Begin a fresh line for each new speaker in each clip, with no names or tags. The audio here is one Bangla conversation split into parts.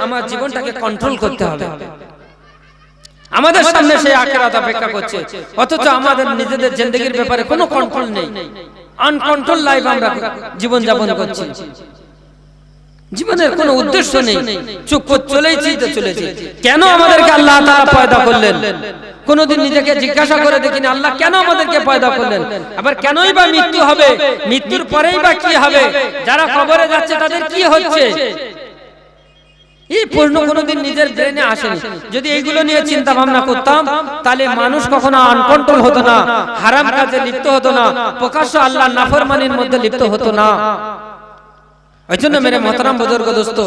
আমার জীবনটাকে কন্ট্রোল করতে হবে। আমাদের সামনে সেই আখিরাত অপেক্ষা করছে, অথচ আমাদের নিজেদের জিন্দেগির ব্যাপারে কোনো কন্ট্রোল নেই। আনকন্ট্রোল লাইফ আমরা জীবন যাপন করছি। জীবনের কোনো উদ্দেশ্য নেই, চুপ করে চলেছি তো চলেছি। কেন আমাদেরকে আল্লাহ তাআলা পয়দা করলেন? কোনদিন নিজেকে জিজ্ঞাসা করে দেখিনি আল্লাহ কেন আমাদেরকে পয়দা করলেন? আবার কেনই বা মৃত্যু হবে? মৃত্যুর পরেই বা কি হবে? যারা কবরে যাচ্ছে তাদের কি হচ্ছে? এই প্রশ্ন কোনোদিন নিজের ব্রেনে আসেনি। যদি এইগুলো নিয়ে চিন্তা ভাবনা করতাম তাহলে মানুষ কখনো আনকন্ট্রোল হতো না, হারাম কাজে লিপ্ত হতো না, প্রকাশ্য আল্লাহর নাফরমানির মধ্যে লিপ্ত হতো না। এইজন্য মেরে মোহতারাম বুজুর্গ দোস্ত,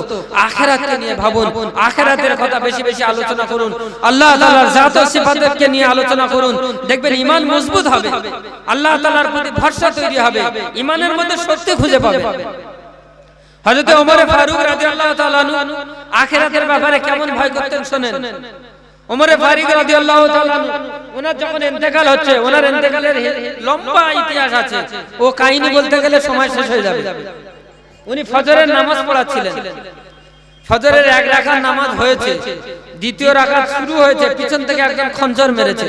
আখিরাতকে নিয়ে ভাবুন, আখিরাতের কথা বেশি বেশি আলোচনা করুন, আল্লাহ তাআলার জাত ও সিফাতকে নিয়ে আলোচনা করুন। দেখবেন ঈমান মজবুত হবে, আল্লাহ তাআলার প্রতি ভরসা তৈরি হবে, ঈমানের মধ্যে শক্তি খুঁজে পাবে। হযরত ওমর ফারুক রাদিয়াল্লাহু তাআলা আনহু আখিরাতের ব্যাপারে কেমন ভয় করতেন শুনেন। ওমর ফারুক রাদিয়াল্লাহু তাআলা আনহু ওনার যখন ইন্তেকাল হচ্ছে, ওনার ইন্তেকালের লম্বা ইতিহাস আছে, ও কাহিনী বলতে গেলে সময় শেষ হয়ে যাবে। উনি ফজরের নামাজ পড়াচ্ছিলেন, ফজরের এক রাকাত নামাজ হয়েছে, দ্বিতীয় রাকাত শুরু হয়েছে, পিছন থেকে একজন খঞ্জর মেরেছে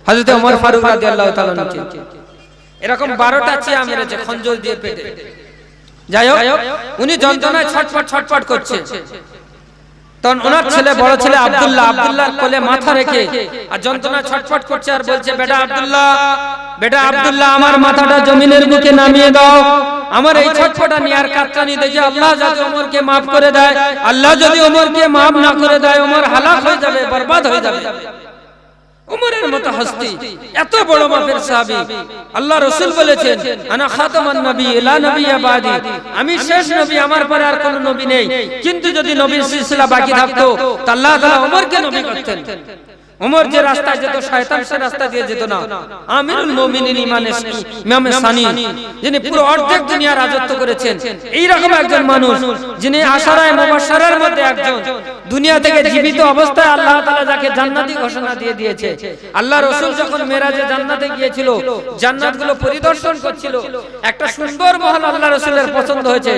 হযরত ওমর ফারুক রাদিয়াল্লাহু তাআলা আনহু। এরকম 12টা চিয়া মেরেছে খঞ্জর দিয়ে পেটে। যাই হোক, উনি যন্ত্রণায় ছটফট ছটফট করছে। তখন ওনার ছেলে, বড় ছেলে আব্দুল্লাহ, আব্দুল্লাহর কোলে মাথা রেখে আর যন্ত্রণায় ছটফট করছে আর বলছে, বেটা আব্দুল্লাহ, বেটা আব্দুল্লাহ, আমার মাথাটা জমিনের বুকে নামিয়ে দাও। আমার এই ছটফটানি আর কাতরানি দেখে আল্লাহ যাতে ওমরকে maaf করে দেয়, আল্লাহ যদি ওমরকে maaf না করে দেয়, ওমর হালাক হয়ে যাবে, বরবাদ হয়ে যাবে। ওমরের মতো হস্তি, এত বড় মাপের সাহাবী, আল্লাহ রাসূল বলেছেন, আনা খাতামান নবী লা নবিয়্যা বাদি, আমি শেষ নবী, আমার পরে আর কোনো নবী নেই। কিন্তু যদি নবীর সিলসিলা বাকি থাকতো তা আল্লাহ তাআলা ওমরকে নবী করতেন। ওমর যে রাস্তায় যেত, শয়তান সে রাস্তা দিয়ে যেত না। আমিরুল মুমিনিন ইমামে সানি, যিনি পুরো অর্ধেক দুনিয়া রাজত্ব করেছেন, এই রকম একজন মানুষ, যিনি আশারায়ে মুবাশশারার মধ্যে একজন, দুনিয়া থেকে জীবিত অবস্থায় আল্লাহ তাআলা যাকে জান্নাতি ঘোষণা দিয়ে দিয়েছে। আল্লাহ রাসূল যখন মেরাজে জান্নাতে গিয়েছিল, জান্নাতগুলো পরিদর্শন করছিল, একটা সুন্দর মহল আল্লাহ রাসূলের পছন্দ হয়েছে,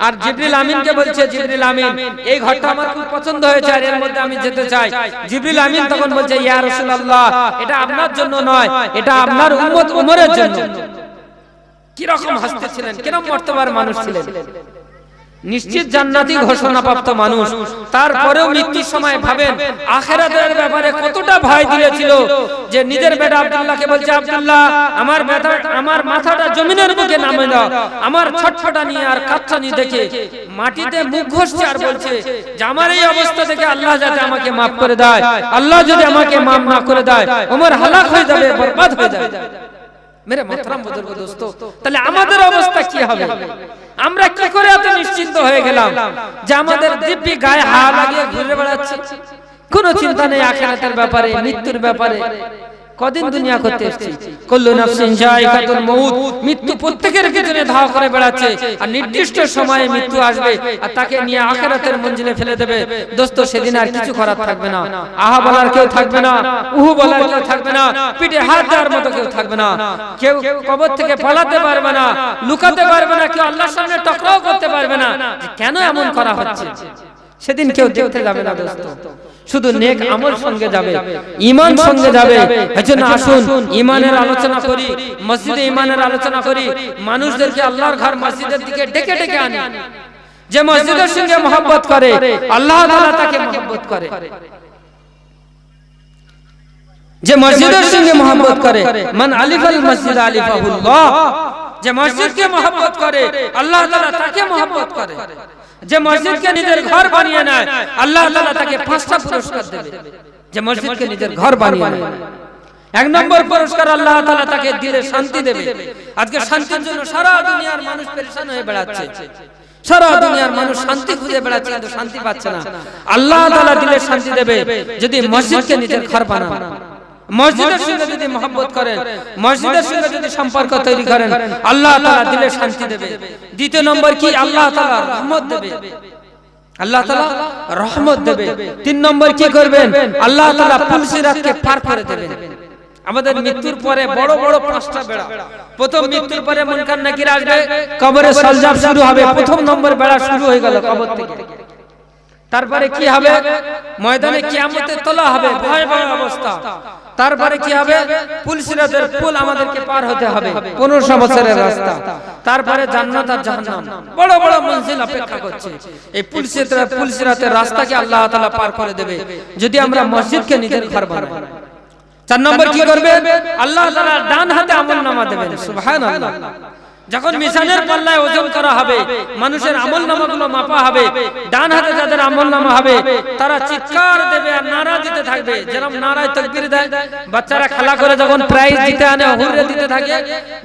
আর জিবরিল আমিনকে বলছে, জিবরিল আমিন, এই ঘরটা আমার খুব পছন্দ হয়েছে আর এর মধ্যে আমি যেতে চাই। জিবরিল আমিন তখন বলছে, ইয়া রাসূলুল্লাহ, এটা আপনার জন্য নয়, এটা আপনার উম্মত ওমরের জন্য। কি রকম হাসতে ছিলেন, কিরকম মর্তবার মানুষ ছিলেন, নিশ্চিত জান্নাতি ঘোষণাপ্রাপ্ত মানুষ। তারপরেও মৃত্যুর সময় ভাবেন আখিরাতের ব্যাপারে কতটা ভয় দিয়েছিল, যে নিজের বেটা আব্দুল্লাহকে বলছে, আব্দুল্লাহ, আমার মাথাটা জমিনের বুকে নামিয়ে দাও। আমার ছটফটানি আর কাতরানি দেখে মাটিতে মুখ ঘষছে আর বলছে যে আমার এই অবস্থা থেকে আল্লাহ যাতে আমাকে maaf করে দেয়, আল্লাহ যদি আমাকে maaf না করে দেয়, ওমর হালাক হয়ে যাবে, বরবাদ হয়ে যাবে। মেরে মোহতারাম বুজুর্গ দোস্ত, তাহলে আমাদের অবস্থা কি হবে? আমরা কি করে এত নিশ্চিন্ত হয়ে গেলাম যে আমাদের দিব্যি গায়ে হাওয়া লাগিয়ে ঘুরে বেড়াচ্ছি, কোনো চিন্তা নেই আখিরাতের ব্যাপারে, মৃত্যুর ব্যাপারে। কদিন দুনিয়া করতে এসেছি, কুল্লু নাফসিন যায়িকাতুল মউত, মৃত্যু প্রত্যেকের পিছনে ধাওয়া করে বেড়াচ্ছে, আর নির্দিষ্ট সময়ে মৃত্যু আসবে আর তাকে নিয়ে আখিরাতের মঞ্জিলে ফেলে দেবে। দোস্ত, সেদিন আর কিছু করার থাকবে না, আহা বলার কেউ থাকবে না, উহু বলার কেউ থাকবে না, পিঠে হাত দেওয়ার মতো কেউ থাকবে না, কেউ কবর থেকে পালাতে পারবে না, লুকাতে পারবে না, কেউ আল্লাহর সামনে টকরাও করতে পারবে না যে কেন এমন করা হচ্ছে। সেদিন কেউ দেখতে যাবে না দোস্ত, শুধু নেক আমল সঙ্গে যাবে, ঈমান সঙ্গে যাবে। এজন্য আসুন ঈমানের আলোচনা করি, মসজিদে ঈমানের আলোচনা করি, মানুষদেরকে আল্লাহর ঘর মসজিদের দিকে ডেকে ডেকে আনি। যে মসজিদের সঙ্গে মহব্বত করে আল্লাহ তাআলা তাকে মহব্বত করে, যে মসজিদের সঙ্গে মহব্বত করে, মান আলিফাল মসজিদ আলিফাহুল্লাহ, যে মসজিদকে মহব্বত করে আল্লাহ তাআলা তাকে মহব্বত করে। যে মসজিদকে নিজের ঘর বানিয়ে নেয় আল্লাহ তাআলা তাকে 5টা পুরস্কার দেবে। যে মসজিদকে নিজের ঘর বানিয়ে নেয়, 1 নম্বর পুরস্কার আল্লাহ তাআলা তাকে দিলে শান্তি দেবে। আজকে শান্তির জন্য সারা দুনিয়ার মানুষ পেরেশান হয়ে বেড়াচ্ছে, সারা দুনিয়ার মানুষ শান্তি খুঁজে বেড়াচ্ছে কিন্তু শান্তি পাচ্ছে না। আল্লাহ তাআলা দিলে শান্তি দেবে যদি মসজিদকে নিজের ঘর বানান, মসজিদের সঙ্গে যদি মহব্বত করেন, মসজিদের সঙ্গে যদি সম্পর্ক তৈরি করেন, আল্লাহ তাআলা দিলে শান্তি দেবে। দ্বিতীয় নম্বর কি, আল্লাহ তাআলা রহমত দেবে, আল্লাহ তাআলা রহমত দেবে। 3 নম্বর কি করবেন, আল্লাহ তাআলা পুলসিরাতকে পার করে দেবেন। আমাদের মৃত্যুর পরে বড় বড় 5টা বেড়া, প্রথম মৃত্যুর পরে মুনকার নাকির আসবে, কবরে সলজাব শুরু হবে, প্রথম নম্বর বেড়া শুরু হয়ে গেল কবর থেকে। তারপরে কি হবে? ময়দানে কিয়ামতে তোলা হবে, ভয়াবহ অবস্থা। তারপরে কি হবে? পুল সিরাতের পুল আমাদেরকে পার হতে হবে, 1500 বছরের রাস্তা। তারপরে জান্নাত আর জাহান্নাম, বড় বড় মঞ্জিল অপেক্ষা করছে। এই পুল সিরাতের রাস্তাকে আল্লাহ তাআলা পার করে দেবে যদি আমরা মসজিদকে নিজের ঘর বানাই। 4 নম্বর কি করবে? আল্লাহ তাআলা ডান হাতে আমলনামা দেবেন। সুবহানাল্লাহ। যখন মিজানের পাল্লায় ওজন করা হবে, মানুষের আমলনামাগুলো মাপা হবে, ডান হাতে যাদের আমলনামা হবে তারা চিৎকার দেবে আর নারা দিতে থাকবে। যেরকম নারায় তাকবীর দেয় বাচ্চারা খেলা করে যখন প্রাইজ জিতে আনে, হুররে দিতে থাকে,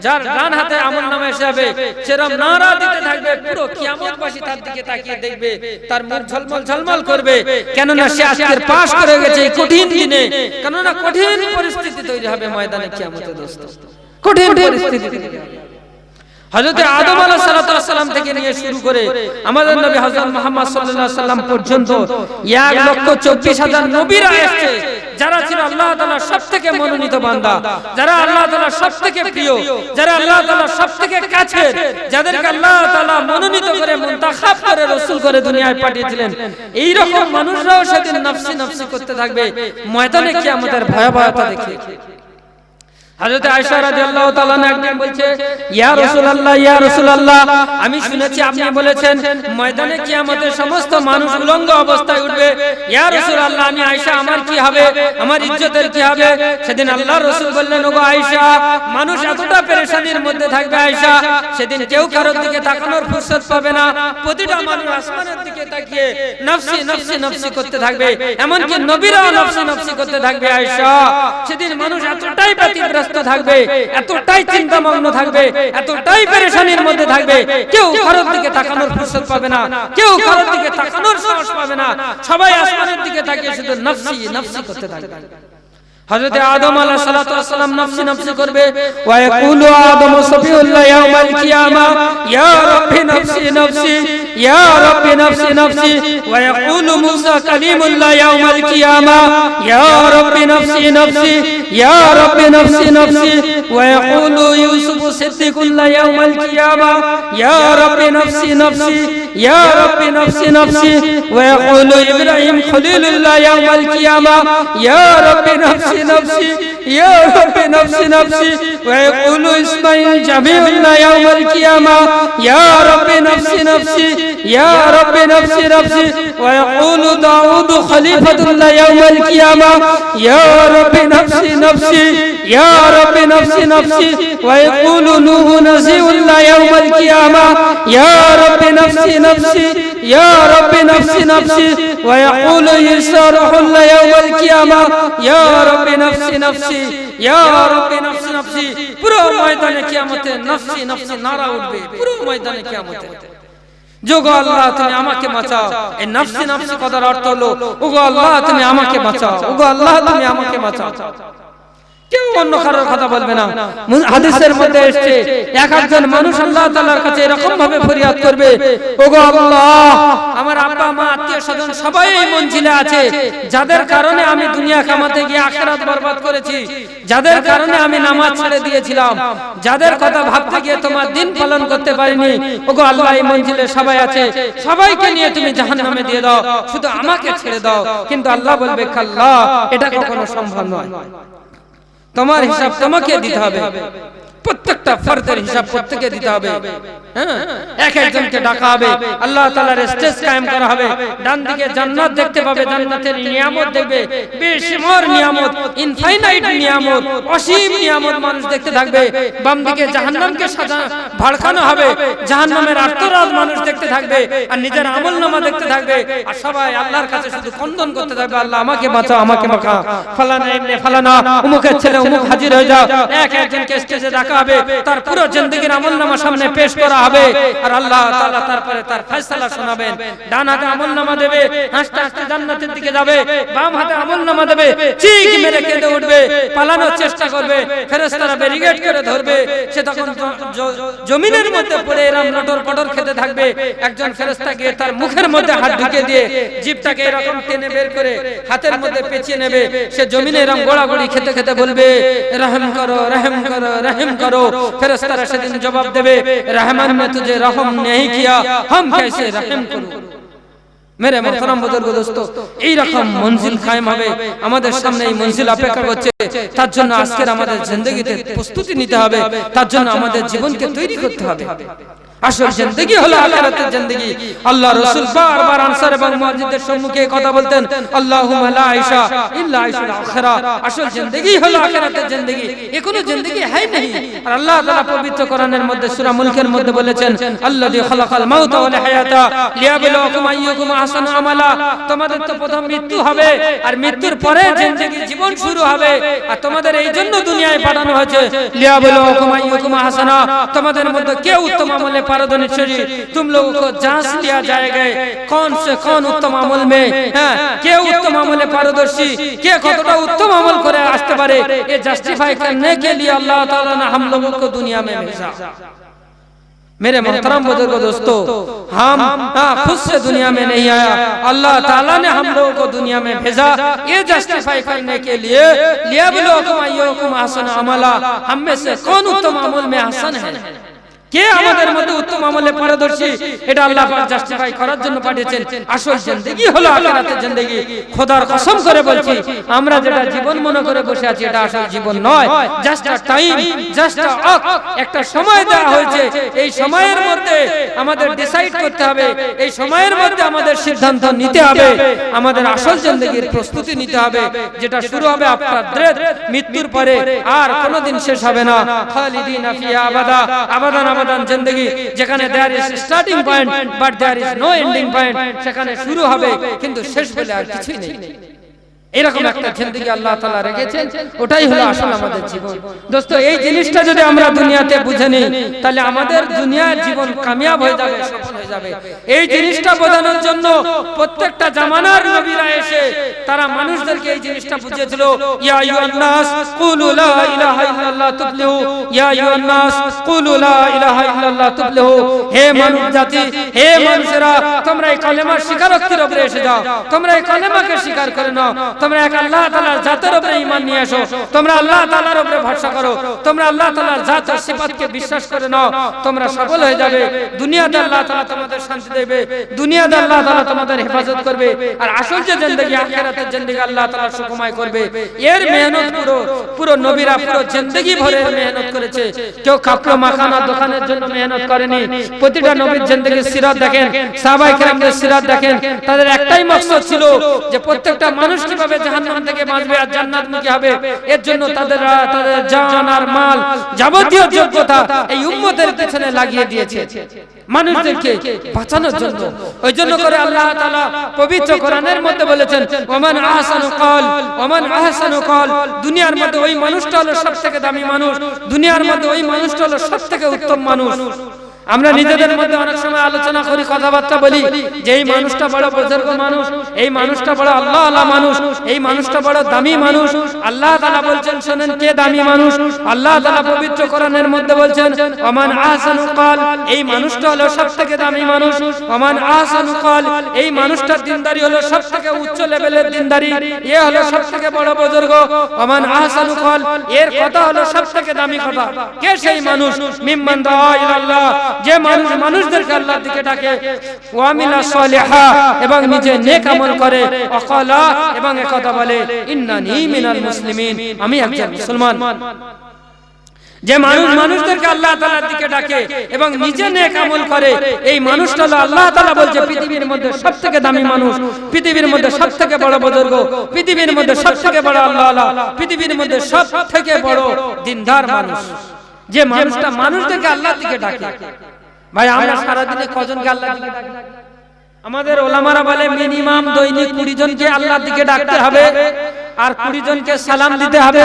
যার ডান হাতে আমলনামা এসে যাবে সেরকম নারা দিতে থাকবে। পুরো কিয়ামতবাসী তার দিকে তাকিয়ে দেখবে, তার মুখ ঝলমল ঝলমল করবে, কেননা সে আজকের পাশ করে গেছে এই কঠিন দিনে। কেননা কঠিন পরিস্থিতি তৈরি হবে ময়দানে কিয়ামতে দোস্ত, কঠিন পরিস্থিতি তৈরি হবে। হযরত আদম আলাইহিস সালাম থেকে নিয়ে শুরু করে আমাদের নবী হযরত মুহাম্মদ সাল্লাল্লাহু আলাইহি সাল্লাম পর্যন্ত 1,24,000 নবীরা এসেছে, যারা ছিল আল্লাহ তাআলার সবথেকে মনোনীত বান্দা, যারা আল্লাহ তাআলার সবথেকে প্রিয়, যারা আল্লাহ তাআলার সবথেকে কাছের, যাদেরকে আল্লাহ তাআলা মনোনীত করে মুনতাখাব করে রাসূল করে দুনিয়ায় পাঠিয়েছিলেন। এই রকম মানুষরাও সেদিন নফসি নফসি করতে থাকবে ময়দানে কিয়ামতের ভয়াবহতা দেখে। হযরত আয়েশা রাদিয়াল্লাহু তাআলা একদিন বলছে, ইয়া রাসূলুল্লাহ, ইয়া রাসূলুল্লাহ, আমি শুনেছি আপনি বলেছেন ময়দানে কিয়ামতে সমস্ত মানুষ উলঙ্গ অবস্থায় উঠবে। ইয়া রাসূলুল্লাহ, আমি আয়েশা, আমার কি হবে? আমার ইজ্জতের কি হবে? সেদিন আল্লাহর রাসূল বললেন, ওগো আয়েশা, মানুষ এতটা পেরেশানির মধ্যে থাকবে আয়েশা, সেদিন কেউ কারোর দিকে তাকানোর ফুরসত পাবে না। প্রতিটা মানুষ আসমানের দিকে তাকিয়ে নফসি নফসি নফসি করতে থাকবে, এমনকি নবীরাও নফসি নফসি করতে থাকবে আয়েশা। সেদিন মানুষ এতটাই ব্যতিব্যস্ত থাকবে, এতটাই চিন্তামগ্ন থাকবে, এতটাই পেরেশানির মধ্যে থাকবে, কেউ কারোর দিকে তাকানোর ফুরসত পাবে না, কেউ কারোর দিকে তাকানোর সাহস পাবে না। সবাই আসমানের দিকে তাকিয়ে শুধু নফসি নফসি করতে থাকবে। হযরত আদম আলাইহিস সালাম নফসি নফসি করবে, ওয়া ইয়াকুলু আদম সাফিউল্লাহ ইয়াউমাল কিয়ামা, ইয়া রাব্বি নফসি নফসি, ইয়া রাব্বি নফসি নফসি। ওয়া ইয়াকুলু মূসা কালিমুল্লাহ ইয়াউমাল কিয়ামা, ইয়া রাব্বি নফসি নফসি, ইয়া রাব্বি নফসি নফসি। ওয়া ইয়াকুলু ইউসুফ সিদ্দিকুল্লাহ ইয়াউমাল কিয়ামা, ইয়া রাব্বি নফসি নফসি, ইয়া রাব্বি নফসি নফসি। ওয়া ইয়াকুলু ইব্রাহিম খলিলুল্লাহ ইয়াউমাল কিয়ামা, ইয়া রাব্বি নফসি نفسي يا رب نفسي نفسي. ويقول إسماعيل جميع الله يوم القيامة يا رب نفسي نفسي يا رب نفسي نفسي. ويقول داود خليفة الله يوم القيامة يا رب نفسي نفسي يا رب نفسي نفسي. ويقول نوح نزيع الله يوم القيامة يا رب نفسي نفسي يا رب نفسي نفسي. ويقول عيسى روح الله يوم القيامة يا رب نفسي نفسي يا رب نفسي نفسي. পুরো ময়দানে কিয়ামতে নফসি নফসি নারা উঠবে পুরো ময়দানে কিয়ামতে। যোগো আল্লাহ তুমি আমাকে বাঁচাও, এই নফসি নফসি কথার অর্থ হলো ওগো আল্লাহ তুমি আমাকে বাঁচাও, ওগো আল্লাহ তুমি আমাকে বাঁচাও। কেউ অন্য কারোর কথা বলবে না। হাদিসের মধ্যে এসেছে এক একজন মানুষ আল্লাহ তাআলার কাছে এরকম ভাবে ফরিয়াদ করবে, ওগো আল্লাহ আমার আব্বা মা আত্মীয় স্বজন সবাই এই মঞ্জিলে আছে, যাদের কারণে আমি দুনিয়া কামাতে গিয়ে আখিরাত বরবাদ করেছি, যাদের কারণে আমি নামাজ ছেড়ে দিয়েছিলাম, যাদের কথা ভাবতে গিয়ে তোমার দিন পালন করতে পারিনি, ওগো আল্লাহ এই মঞ্জিলে সবাই আছে, সবাইকে নিয়ে তুমি জাহান্নামে দিয়ে দাও, শুধু আমাকে ছেড়ে দাও। কিন্তু আল্লাহ বলবে কাল্লা, এটা কখনো সম্ভব নয়, তোমার হিসাব তোমাকে দিতে হবে, প্রত্যেকটা ফরদের হিসাব প্রত্যেককে দিতে হবে। হ্যাঁ, এক একজনকে ডাকা হবে, আল্লাহ তাআলার স্টেজ কায়েম করা হবে, ডান দিকে জান্নাত দেখতে পাবে, জান্নাতের নিয়ামত দেখবে, বেশিমার নিয়ামত, ইনফাইনাইট নিয়ামত, অসীম নিয়ামত মানুষ দেখতে থাকবে। বাম দিকে জাহান্নামকে ভড়কানো হবে, জাহান্নামের আর্তনাদ মানুষ দেখতে থাকবে, আর নিজের আমলনামা দেখতে থাকবে, আর সবাই আল্লাহর কাছে শুধু ক্রন্দন করতে থাকবে, আল্লাহ আমাকে বাঁচাও, আমাকে বাঁচাও, ফালানা ইবনে ফালানা অমুকের ছেলে অমুক হাজির হয়ে যাও। এক একজনকে স্টেজে ডাকা হবে, তার পুরো জিন্দেগীর আমলনামা সামনে পেশ করা হবে, আর আল্লাহ তাআলা তারপরে তার ফয়সালা শোনাবেন। ডান হাতে আমলনামা দেবে, হাসতে হাসতে জান্নাতের দিকে যাবে, বাম হাতে আমলনামা দেবে, চিক মেরে কেঁদে উঠবে, পালানোর চেষ্টা করবে, ফেরেশতারা ব্যারিকেড করে ধরবে, সে তখন জমিনের মধ্যে পড়ে এরকম লটর পটর খেতে থাকবে। একজন ফেরেশতা গিয়ে তার মুখের মধ্যে হাত ঢুকিয়ে দিয়ে জিভটাকে এরকম টেনে বের করে হাতের মধ্যে পেঁচিয়ে নেবে, সে জমিনে এরকম গোড়াগড়ি খেতে খেতে বলবে রহম করো রহম করো রহম করো। ফেরেশতারা সেদিন জবাব দেবে, रहमान ने तुझे रहम नहीं किया, हम कैसे रहम करूं। मेरे मोहतरम बुजुर्ग दोस्तों এই রকম মঞ্জিল কায়েম হবে আমাদের সামনে এই মঞ্জিল অপেক্ষা করছে তার জন্য আজকের আমাদের জিন্দেগিতে প্রস্তুতি নিতে হবে তার জন্য আমাদের জীবনকে তৈরি করতে হবে আসল জিন্দেগি হলো আখিরাতের জিন্দেগি আল্লাহ রাসূল বারবার আনসার এবং মুহাজিরদের সম্মুখে কথা বলতেন আল্লাহুম্মা লা আইশা ইল্লা আইশুল আখিরা আসল জিন্দেগি হলো আখিরাতের জিন্দেগি এ কোনো জিন্দেগি হয় নাই আর আল্লাহ তাআলা পবিত্র কোরআনের মধ্যে সূরা মুলকের মধ্যে বলেছেন আল্লাযী খালাকাল মাউতা ওয়াল হায়াতা লিয়াবলুয়াকুম আইয়ুকুম আহসানু আমালা তোমাদের তো প্রথম মৃত্যু হবে আর মৃত্যুর পরে জিন্দেগি জীবন শুরু হবে আর তোমাদের এই জন্য দুনিয়ায় পাঠানো হয়েছে লিয়াবলুয়াকুম আইয়ুকুম আহসানা তোমাদের মধ্যে কে উত্তম আমলে पारदर्शी तुम लोगों को जांच लिया जाएगा कौन से कौन उत्तम अमल में के उत्तम अमल पारदर्शी के कतटा उत्तम अमल करे आसते पारे ये जस्टिफाई करने के लिए अल्लाह ताला ने हम लोगों को दुनिया में भेजा मेरे मोहतरम बुजुर्ग दोस्तों हम खुद से दुनिया में नहीं आया अल्लाह ताला ने हम लोगों को दुनिया में भेजा ये जस्टिफाई करने के लिए लियाबलुकुम अय्युकुम अहसनु अमला हम में से कौन उत्तम अमल में हसन है কে আমাদের মধ্যে উত্তম আমলে পারদর্শী এটা আল্লাহ পাক জাস্টিফাই করার জন্য পাঠিয়েছেন আসল জিন্দেগি হলো আখিরাতের জিন্দেগি খোদার কসম করে বলছি আমরা যেটা জীবন মনে করে বসে আছি এটা আসল জীবন নয় জাস্ট আ টাইম জাস্ট আ একটা সময় দেওয়া হয়েছে এই সময়ের মধ্যে আমাদের ডিসাইড করতে হবে এই সময়ের মধ্যে আমাদের সিদ্ধান্ত নিতে হবে আমাদের আসল জিন্দেগির প্রস্তুতি নিতে হবে যেটা শুরু হবে আপনার মৃত্যুর পরে আর কোনোদিন শেষ হবে না খালিদিনা ফিহা আবাদা আবাদান আবাদান জিন্দেগি যেখানে there is starting point but there is no ending point সেখানে শুরু হবে কিন্তু শেষ বলে আর কিছুই নেই এরকম একটা জিন্দেগি আল্লাহ তাআলা রেখেছেন ওটাই হলো আসল আমাদের জীবন দোস্ত এই জিনিসটা যদি আমরা দুনিয়াতে বুঝে নিই তাহলে আমাদের দুনিয়ার জীবন কামিয়াব হয়ে যাবে সফল হয়ে যাবে এই জিনিসটা বোঝানোর জন্য প্রত্যেকটা জামানার নবীরা এসে তারা মানুষদেরকে এই জিনিসটা বুঝিয়েছিল ইয়া আইয়ুহান নাস কুলু লা ইলাহা ইল্লাল্লাহ তুফলিহু ইয়া আইয়ুহান নাস কুলু লা ইলাহা ইল্লাল্লাহ তুফলিহু হে মানব জাতি হে মানুষেরা তোমরা এই কালেমার স্বীকারোক্তির উপরে এসে যাও তোমরা এই কালেমাকে স্বীকার করে নাও তোমরা এক আল্লাহ তাআলার জাতের উপরে ঈমান নিয়ে আসো তোমরা আল্লাহ তাআলার উপরে ভরসা করো তোমরা আল্লাহ তাআলার জাত ও সিফাতকে বিশ্বাস করে নাও তোমরা সফল হয়ে যাবে দুনিয়াতে আল্লাহ তাআলা তোমাদের শান্তি দেবে দুনিয়াতে আল্লাহ তাআলা তোমাদের হেফাজত করবে আর আসল যে জিন্দেগি আখিরাতের জিন্দেগি আল্লাহ তাআলা সুখময় করবে এর মেহনত পুরো নবীরা পুরো জিন্দেগি ভরে মেহনত করেছে কেউ কাপড় মাখানা দোকানের জন্য মেহনত করেনি প্রতিটা নবীর জিন্দেগির সিরাত দেখেন সাহাবায়ে কেরামদের সিরাত দেখেন তাদের একটাই মাকসাদ ছিল যে প্রত্যেকটা মানুষ কিভাবে জাহান্নাম থেকে বাঁচবে আর জান্নাতমুখী হবে এর জন্য তাদের জান আর মাল যাবতীয় যোগ্যতা এই উম্মতের পেছনে লাগিয়ে দিয়েছে মানুষদেরকে বাঁচানোর জন্য ওই জন্য করে আল্লাহ তাআলা পবিত্র কোরআনের মধ্যে বলেছেন ওমান আহসানু ক্বাল দুনিয়ার মধ্যে ওই মানুষটা হলো সবথেকে দামি মানুষ দুনিয়ার মধ্যে ওই মানুষটা হলো সবথেকে উত্তম মানুষ আমরা নিজেদের মধ্যে অনেক সময় আলোচনা করি কথাবার্তা বলি যে এই মানুষটা বড় বুজুর্গ মানুষ এই মানুষটা বড় আল্লাহ আল্লাহ মানুষ এই মানুষটা বড় দামি মানুষ আল্লাহ তাআলা বলছেন শুনেন কে দামি মানুষ আল্লাহ তাআলা পবিত্র কোরআনের মধ্যে বলছেন ওমান আহসানু ক্বাল এই মানুষটা হলো সবথেকে দামি মানুষ ওমান আহসানু ক্বাল এই মানুষটার দিনদারি হলো সবথেকে উচ্চ লেভেলের দিনদারি এ হলো সবথেকে বড় বুজুর্গ ওমান আহসানু ক্বাল এর কথা হলো সবথেকে দামি কথা কে সেই মানুষ মিম্মান দাআ ইলাল্লাহ যে মানুষ মানুষদেরকে আল্লাহর দিকে ডাকে ওয়ামিলা সালিহা এবং নিজে নেক আমল করে ওয়াকালা এবং একথা বলে ইন্নানি মিনাল মুসলিমিন আমি একজন মুসলমান যে মানুষ মানুষদেরকে আল্লাহ তাআলার দিকে ডাকে এবং নিজে নেক আমল করে এই মানুষটা হলো আল্লাহ তাআলা বলছে পৃথিবীর মধ্যে সবথেকে দামি মানুষ পৃথিবীর মধ্যে সবথেকে বড় বুজুর্গ পৃথিবীর মধ্যে সবথেকে বড় আল্লাহ পৃথিবীর মধ্যে সবথেকে বড় দিনদার মানুষ যে মানুষটা মানুষদেরকে আল্লাহর দিকে ডাকে ভাই আমরা সারা দিনে কজনকে আল্লাহর দিকে ডাকি আমাদের ওলামারা বলে মিনিমাম দৈনিক 20 জনকে আল্লাহর দিকে ডাকতে হবে আর 20 জনকে সালাম দিতে হবে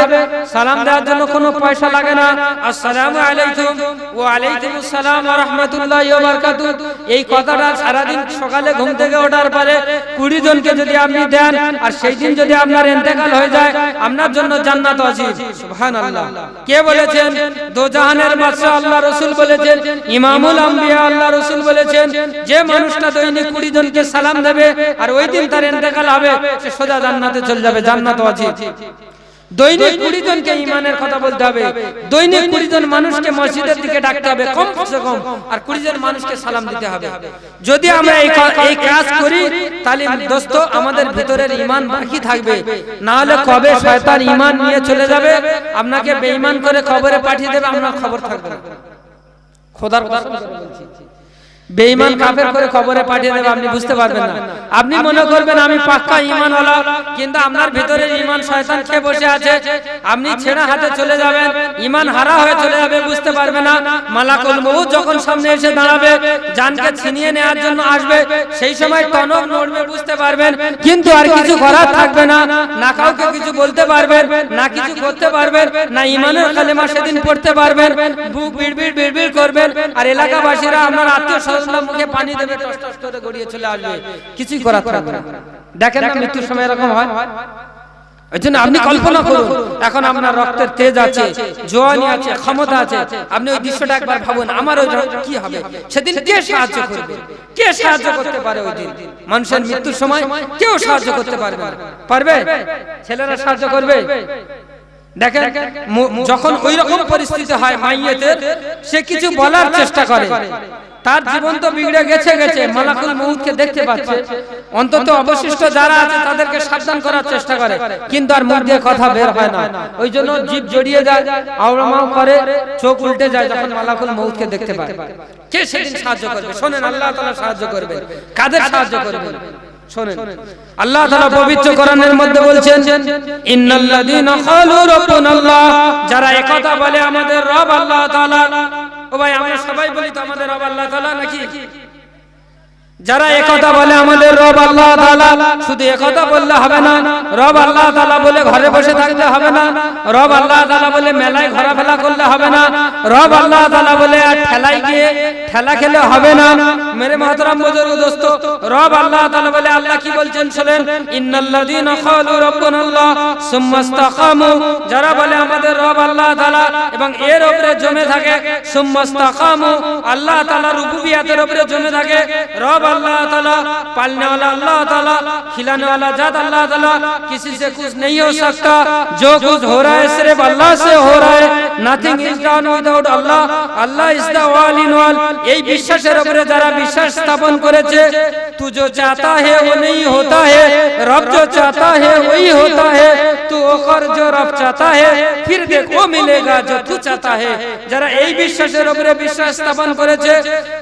সালাম দেওয়ার জন্য কোনো পয়সা লাগে না আসসালামু আলাইকুম ওয়া আলাইকুমুস সালাম ওয়া রাহমাতুল্লাহি ওয়া বারাকাতুহু এই কথাটা সারা দিন সকালে ঘুম থেকে ওঠার পরে 20 জনকে যদি আপনি দেন আর সেই দিন যদি আপনার ইন্তেকাল হয়ে যায় আপনার জন্য জান্নাত ওয়াজিব সুবহানাল্লাহ কে বলেছেন দো জাহানের বাদশা আল্লাহ রাসূল বলেছেন ইমামুল আম্বিয়া আল্লাহ রাসূল বলেছেন যে মানুষটা দৈনিক 20 জনকে সালাম দেবে আর ওই দিন তার ইন্তেকাল হবে সে সোজা জান্নাতে চলে যাবে জান্নাত ওয়াজিব দৈনিক 20 জনকে ঈমানের কথা বলতে হবে, দৈনিক 20 জন মানুষকে মসজিদের দিকে ডাকতে হবে কমসে কম, আর 20 জন মানুষকে সালাম দিতে হবে। যদি আমরা এই কাজ করি তাহলে দোস্ত আমাদের ভিতরের ঈমান বাকি থাকবে, না হলে কবে শয়তান ঈমান নিয়ে চলে যাবে, আপনাকে বেঈমান করে কবরে পাঠিয়ে দেবে, আপনার খবর থাকবে না। খোদার কসম করে বলছি, বেঈমান কাফের করে কবরে পাঠিয়ে দেবে, আপনি বুঝতে পারবেন না। আপনি মনে করবেন আমি পাক্কা ঈমানওয়ালা, কিন্তু আপনার ভিতরে ঈমান শয়তান খেয়ে বসে আছে, আপনি ছেঁড়া হাতে চলে যাবেন, ঈমান হারা হয়ে চলে যাবে, বুঝতে পারবে না। মালাকুল মউত যখন সামনে এসে দাঁড়াবে, জানকে ছিনিয়ে নেওয়ার জন্য আসবে, সেই সময় টনক নড়বে, বুঝতে পারবেন, কিন্তু আর কিছু করার থাকবে না, না কাউকে কিছু বলতে পারবেন না, কিছু করতে পারবেন না, ঈমানের কালেমা সেদিন পড়তে পারবেন, বুক বিড়বিড় বিড়বিড় করবেন, আর এলাকাবাসীরা আপনার আত্মীয় মুখে পানি দেবে, টস টস করে গড়িয়ে চলে আসবে, কিছুই করার থাকবে না। দেখেন না মৃত্যুর সময় এরকম হয়। এইজন্য আপনি কল্পনা করুন, এখন আপনার রক্তের তেজ আছে, জওয়ানি আছে, ক্ষমতা আছে, আপনি ওই দৃশ্যটা একবার ভাবুন, আমার ওই কি হবে সেদিন, কে সাহায্য করবে, কে সাহায্য করতে পারে ওই দিন? মানুষের মৃত্যুর সময় কেউ সাহায্য করতে পারবে না, পারবে? ছেলেরা সাহায্য করবে? দেখেন যখন ওই রকম পরিস্থিতি হয় মাইয়েতের, সে কিছু বলার চেষ্টা করে, তার জীবন তো বিগড়ে গেছে, মালাকুল মউতকে দেখতে পাচ্ছে, অন্তত অবশিষ্ট যারা আছে তাদেরকে সাবধান করার চেষ্টা করে, কিন্তু আর মুখ দিয়ে কথা বের হয় না, ওই জন্য জিভ জড়িয়ে যায়, আওড়ামাও করে, চোখ উল্টে যায় যখন মালাকুল মউতকে দেখতে পায়। কে সেদিন সাহায্য করবে? শোনেন, আল্লাহ তাআলা সাহায্য করবে। কাদের সাহায্য করবেন? শোনেন, আল্লাহ তাআলা পবিত্র কোরআনের মধ্যে বলছেন, ইন্নাল্লাযীনা ক্বালু রাব্বুনাল্লাহ, যারা একথা বলে আমাদের রব আল্লাহ তাআলা। ও ভাই, আমরা সবাই বলি তো আমাদের রব আল্লাহ তাআলা নাকি? যারা একথা বলে আমাদের রব আল্লাহ তাআলা, শুধু একথা বললে হবে না, রব আল্লাহ তাআলা বলে ঘরে বসে থাকলে হবে না, রব আল্লাহ তাআলা বলে মেলায় ঘোরাফেরা করলে হবে না, রব আল্লাহ তাআলা বলে আর ঠেলায় গিয়ে ঠেলা খেলে হবে না। মেরে মুহতারাম বুজুর্গ দোস্ত, রব আল্লাহ তাআলা বলে আল্লাহ কি বলছেন শুনেন, ইন্নাল্লাযীনা ক্বালু রাব্বুনাল্লাহ সুম্মা ইসতাকামু, যারা বলে আমাদের রব আল্লাহ তাআলা এবং এর উপরে জমে থাকে, সুম্মা ইসতাকামু, আল্লাহ তাআলার রুবুবিয়াতের উপরে জমে থাকে, রব अल्लाह ताला, पालने वाला अल्लाह ताला, खिलाने वाला जात अल्लाह ताला, किसी से कुछ नहीं हो सकता, जो कुछ हो रहा है सिर्फ अल्लाह से हो रहा है, nothing is done without Allah, Allah is the all in all। এই বিশ্বাসের উপরে যারা বিশ্বাস স্থাপন করেছে, तू जो चाहता है वो नहीं होता है, रब जो चाहता है वही होता है, तू ओकर जो रब चाहता है फिर देख वो मिलेगा जो तू चाहता है। যারা এই বিশ্বাসের উপরে বিশ্বাস স্থাপন করেছে,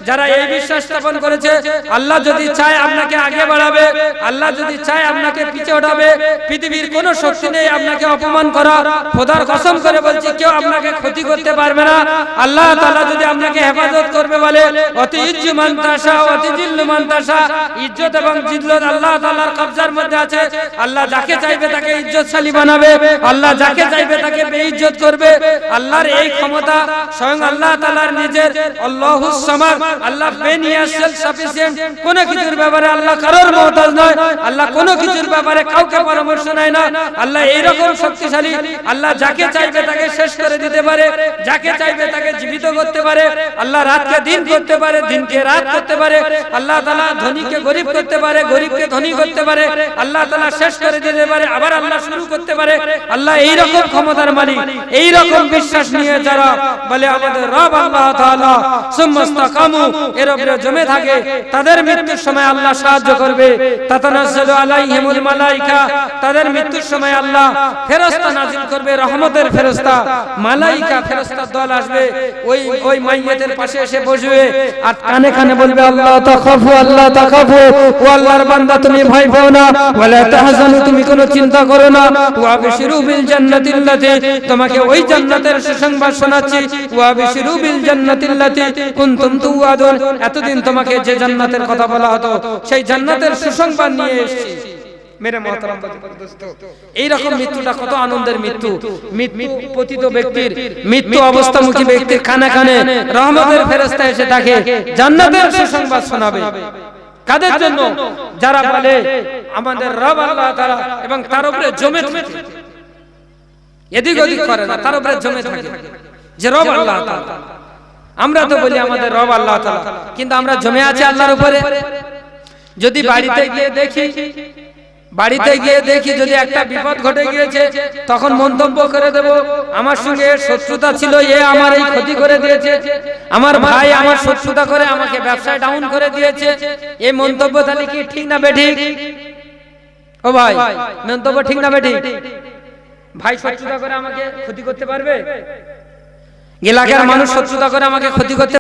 যারা এই বিশ্বাস স্থাপন করেছে, আল্লাহ যদি চায় আপনাকে আগে বাড়াবে, আল্লাহ যদি চায় আপনাকে পিছে ওঠাবে, পৃথিবীর কোনো শক্তি নেই আপনাকে অপমান করা। খোদার কসম করে বলছি, কেউ আপনাকে ক্ষতি করতে পারবে না। আল্লাহ তাআলা যদি আপনাকে হেফাজত করবে বলে, অতি ইজ্জু মান তাশা অতি জিল্লু মান তাশা, ইজ্জত এবং জিল্লত আল্লাহ তাআলার কবজার মধ্যে আছে। আল্লাহ যাকে চাইবে তাকে ইজ্জতশালী বানাবে, আল্লাহ যাকে চাইবে তাকে বেইজ্জত করবে। আল্লাহর এই ক্ষমতা স্বয়ং আল্লাহ তাআলার নিজের। আল্লাহুস সামাদ, আল্লাহ বেনিয়া সেলফ সাফিসিয়েন্ট, কোনো কিছুর ব্যাপারে আল্লাহ কারোর মুহতাজ নয়, আল্লাহ কোনো কিছুর ব্যাপারে কাউকে পরামর্শ নেয় না। আল্লাহ এইরকম শক্তিশালী, আল্লাহ যাকে চাইবে তাকে শেষ করে দিতে পারে, যাকে চাইবে তাকে জীবিত করতে পারে। আল্লাহ রাতকে দিন করতে পারে, দিনকে রাত করতে পারে। আল্লাহ তাআলা ধনীকে গরীব করতে পারে, গরীবকে ধনী করতে পারে। আল্লাহ তাআলা শেষ করে দিতে পারে, আবার আল্লাহ শুরু করতে পারে। আল্লাহ এইরকম ক্ষমতার মালিক। এইরকম বিশ্বাস নিয়ে যারা বলে আমাদের রব আল্লাহ তাআলা, সুম্মা ইসতাকামু, এর উপরে জমে থাকে, তাদের মৃত্যুর সময় আল্লাহ সাহায্য করবে। তাতানাজ্জালু আলাইহিমুল মালায়েকা, তাদের মৃত্যুর সময় আল্লাহ ফেরেশতা নাজিল করবে, রহমতের ফেরেশতা, মালায়েকা ফেরেশতার দল আসবে, ওই মাইয়িতের পাশে এসে বসবে আর কানে কানে বলবে, আল্লাহ তাখাফু, আল্লাহ তাখাফু, ও আল্লাহর বান্দা তুমি ভয় পাও না, ওয়ালা তাহজানু, তুমি কোনো চিন্তা করো না, ওয়া বিশরু বিল জান্নাতিল্লাতী, তোমাকে ওই জান্নাতের সুসংবাদ শোনাচ্ছি, ওয়া বিশরু বিল জান্নাতিল্লাতী কুনতুম তুআদুন, এতদিন তোমাকে যে জান্নাতের কথা বলা হতো সেই জান্নাতের সুসংবাদ নিয়ে এসেছি। মেরে মুহতারাম দোস্ত, এইরকম মৃত্যুটা কত আনন্দের মৃত্যু। মৃত্যু পতিত ব্যক্তির, মৃত্যু অবস্থামুখী ব্যক্তির কানে কানে রহমতের ফেরেশতা এসে তাকে জান্নাতের সুসংবাদ শোনাবে। কাদের জন্য? যারা বলে আমাদের রব আল্লাহ তাআলা এবং তার উপরে জমে থাকে, এদিক ওদিক করে না, তার উপরে জমে থাকে যে রব আল্লাহ তাআলা। আমরা তো বলি আমাদের রব আল্লাহ তাআলা, কিন্তু আমরা জমে আছি আল্লাহর উপরে। যদি বাড়িতে গিয়ে দেখি বাড়িতে গিয়ে দেখি যদি একটা বিপদ ঘটে গিয়েছে তখন মন্তব্য করে দেব আমার সঙ্গে শত্রুতা ছিল, এ আমার এই ক্ষতি করে দিয়েছে, আমার ভাই আমার শত্রুতা করে আমাকে ব্যবসায় ডাউন করে দিয়েছে। এই মন্তব্য তাহলে কি ঠিক না বেঠিক? ও ভাই, মন্তব্য ঠিক না বেঠিক? ভাই শত্রুতা করে আমাকে ক্ষতি করতে পারবে? এলাকার মানুষ শত্রুতা করে আমাকে ক্ষতি করতে